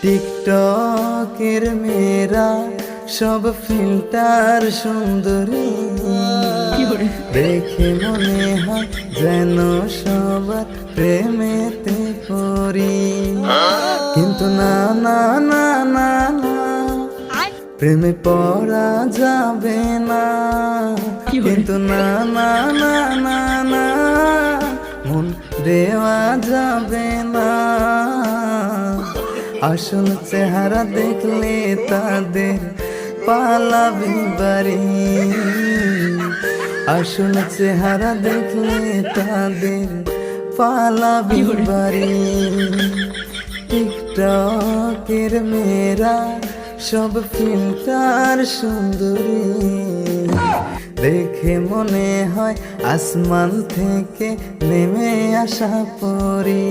টিকটকের মেয়েরা সব ফিল্টার সুন্দরী, দেখে মনে হয় যেন সবার প্রেমেতে পড়ি। কিন্তু না না না না না, প্রেমে পড়া যাবে না। কিন্তু না না না না না, মন দেওয়া যাবে না। আসল চেহারা দেখলে তাদের পালাবি বাড়ি, আসল চেহারা দেখলে তাদের পালাবি বাড়ি। টিকটকের মেয়েরা সব ফিল্টার সুন্দরী, দেখে মনে হয় আসমান থেকে নেমে আসা পরি।